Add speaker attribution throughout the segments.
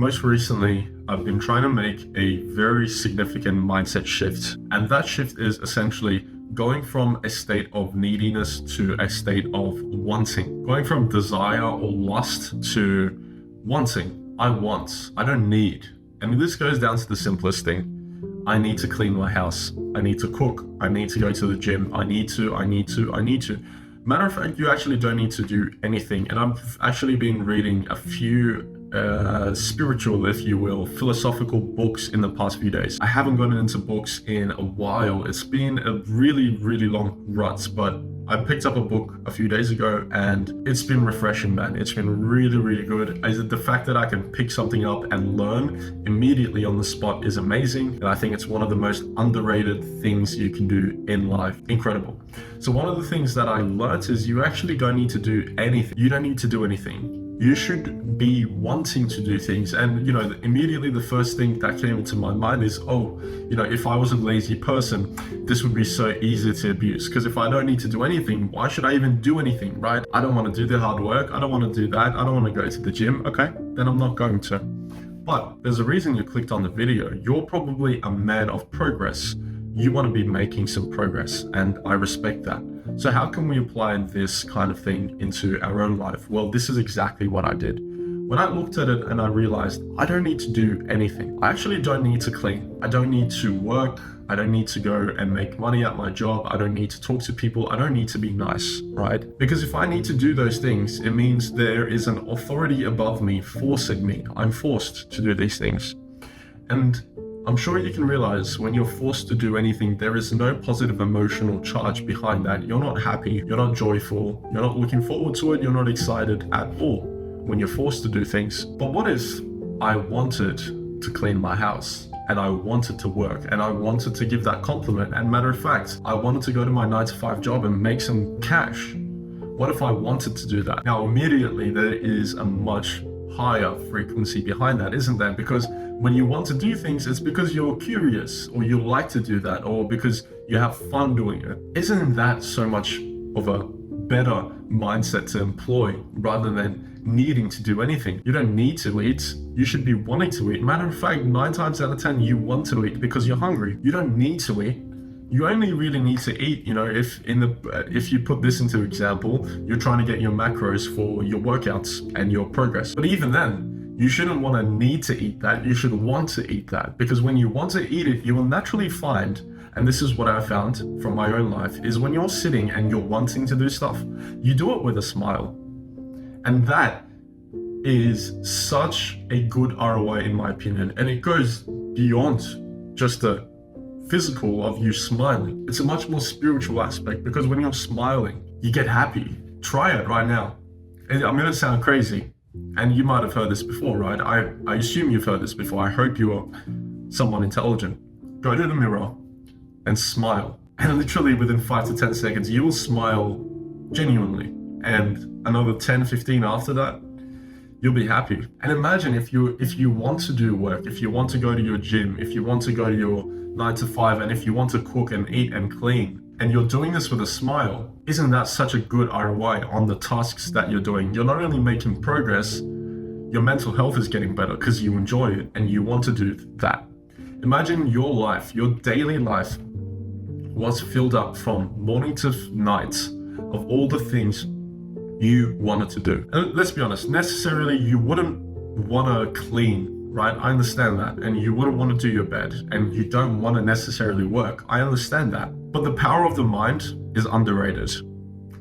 Speaker 1: Most recently, I've been trying to make a very significant mindset shift. And that shift is essentially going from a state of neediness to a state of wanting. Going from desire or lust to wanting. I want, I don't need. And this goes down to the simplest thing. I need to clean my house. I need to cook. I need to go to the gym. I need to. Matter of fact, you actually don't need to do anything. And I've actually been reading a few spiritual, if you will, philosophical books in the past few days. I haven't gotten into books in a while. It's been a really, really long rut, but I picked up a book a few days ago and it's been refreshing, man. It's been really, really good. The fact that I can pick something up and learn immediately on the spot is amazing. And I think it's one of the most underrated things you can do in life. Incredible. So one of the things that I learned is you actually don't need to do anything. You don't need to do anything. You should be wanting to do things. And, immediately the first thing that came into my mind is, if I was a lazy person, this would be so easy to abuse. Because if I don't need to do anything, why should I even do anything, right? I don't want to do the hard work. I don't want to do that. I don't want to go to the gym. Okay, then I'm not going to. But there's a reason you clicked on the video. You're probably a man of progress. You want to be making some progress, and I respect that. So how can we apply this kind of thing into our own life? Well, this is exactly what I did. When I looked at it and I realized I don't need to do anything. I actually don't need to clean. I don't need to work. I don't need to go and make money at my job. I don't need to talk to people. I don't need to be nice, right? Because if I need to do those things, it means there is an authority above me forcing me. I'm forced to do these things. And I'm sure you can realize when you're forced to do anything, there is no positive emotional charge behind that. You're not happy, you're not joyful, you're not looking forward to it, you're not excited at all when you're forced to do things. But what if I wanted to clean my house and I wanted to work and I wanted to give that compliment? And matter of fact, I wanted to go to my 9-to-5 job and make some cash. What if I wanted to do that? Now, immediately there is a much higher frequency behind that, isn't there? Because when you want to do things, it's because you're curious or you like to do that or because you have fun doing it. Isn't that so much of a better mindset to employ rather than needing to do anything? You don't need to eat. You should be wanting to eat. Matter of fact, 9 times out of 10, you want to eat because you're hungry. You don't need to eat. You only really need to eat, if you put this into example, you're trying to get your macros for your workouts and your progress. But even then, you shouldn't want to need to eat that. You should want to eat that, because when you want to eat it, you will naturally find, and this is what I found from my own life, is when you're sitting and you're wanting to do stuff, you do it with a smile. And that is such a good ROI in my opinion. And it goes beyond just the physical of you smiling. It's a much more spiritual aspect, because when you're smiling, you get happy. Try it right now. And I'm gonna sound crazy, and you might have heard this before, right? I assume you've heard this before. I hope you are someone intelligent. Go to the mirror and smile. And literally within 5 to 10 seconds, you will smile genuinely. And another 10, 15 after that, you'll be happy. And imagine if you want to do work, if you want to go to your gym, if you want to go to your 9-to-5, and if you want to cook and eat and clean, and you're doing this with a smile, isn't that such a good ROI on the tasks that you're doing? You're not only making progress, your mental health is getting better because you enjoy it and you want to do that. Imagine your life, your daily life was filled up from morning to night of all the things you wanted to do. And let's be honest, necessarily you wouldn't want to clean, right? I understand that. And you wouldn't want to do your bed, and you don't want to necessarily work. I understand that. But the power of the mind is underrated.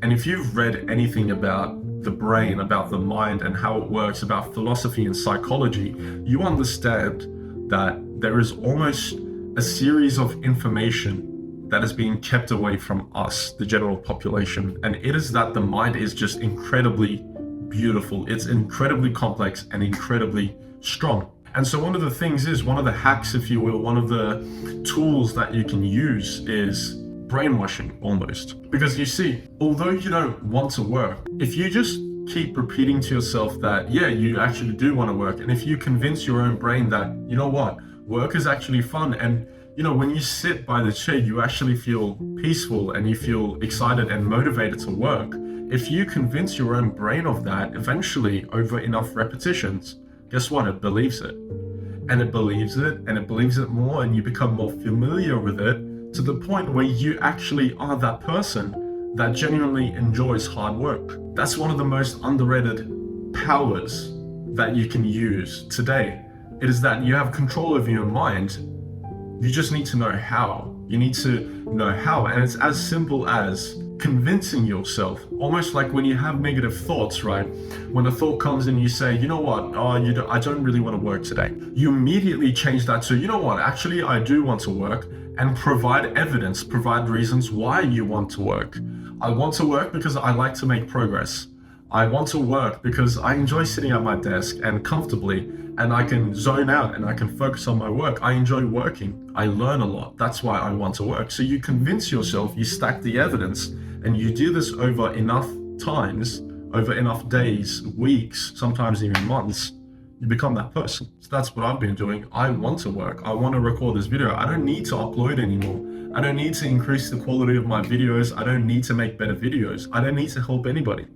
Speaker 1: And if you've read anything about the brain, about the mind and how it works, about philosophy and psychology, you understand that there is almost a series of information that is being kept away from us, the general population. And it is that the mind is just incredibly beautiful. It's incredibly complex and incredibly strong. And so one of the things is, one of the hacks, if you will, one of the tools that you can use is brainwashing almost. Because you see, although you don't want to work, if you just keep repeating to yourself that, yeah, you actually do want to work, and if you convince your own brain that, you know what, work is actually fun, and when you sit by the chair, you actually feel peaceful and you feel excited and motivated to work. If you convince your own brain of that, eventually over enough repetitions, guess what? It believes it. And it believes it, and it believes it more, and you become more familiar with it to the point where you actually are that person that genuinely enjoys hard work. That's one of the most underrated powers that you can use today. It is that you have control over your mind. You just need to know how. You need to know how. And it's as simple as convincing yourself, almost like when you have negative thoughts, right? When a thought comes in, you say, you know what? I don't really want to work today. You immediately change that to, you know what? Actually, I do want to work, and provide evidence, provide reasons why you want to work. I want to work because I like to make progress. I want to work because I enjoy sitting at my desk and comfortably, and I can zone out and I can focus on my work. I enjoy working. I learn a lot. That's why I want to work. So you convince yourself, you stack the evidence, and you do this over enough times, over enough days, weeks, sometimes even months, you become that person. So that's what I've been doing. I want to work. I want to record this video. I don't need to upload anymore. I don't need to increase the quality of my videos. I don't need to make better videos. I don't need to help anybody.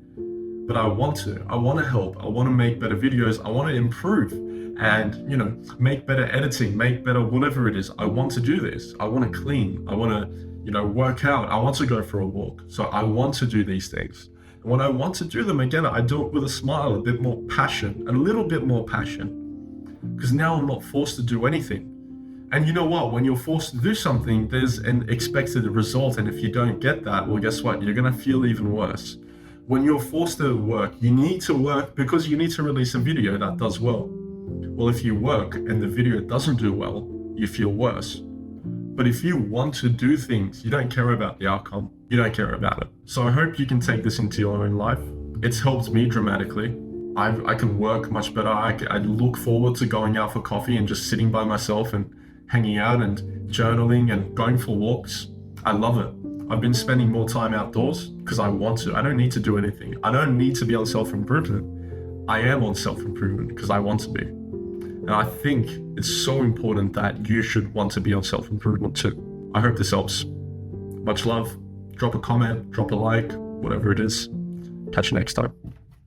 Speaker 1: But I want to help. I want to make better videos. I want to improve and, make better editing, make better whatever it is. I want to do this. I want to clean. I want to, work out. I want to go for a walk. So I want to do these things. And when I want to do them, again, I do it with a smile, a bit more passion, a little bit more passion, because now I'm not forced to do anything. And you know what? When you're forced to do something, there's an expected result. And if you don't get that, well, guess what? You're going to feel even worse. When you're forced to work, you need to work because you need to release a video that does well. Well, if you work and the video doesn't do well, you feel worse. But if you want to do things, you don't care about the outcome. You don't care about it. So I hope you can take this into your own life. It's helped me dramatically. I can work much better. I look forward to going out for coffee and just sitting by myself and hanging out and journaling and going for walks. I love it. I've been spending more time outdoors because I want to. I don't need to do anything. I don't need to be on self-improvement. I am on self-improvement because I want to be. And I think it's so important that you should want to be on self-improvement too. I hope this helps. Much love. Drop a comment, drop a like, whatever it is. Catch you next time.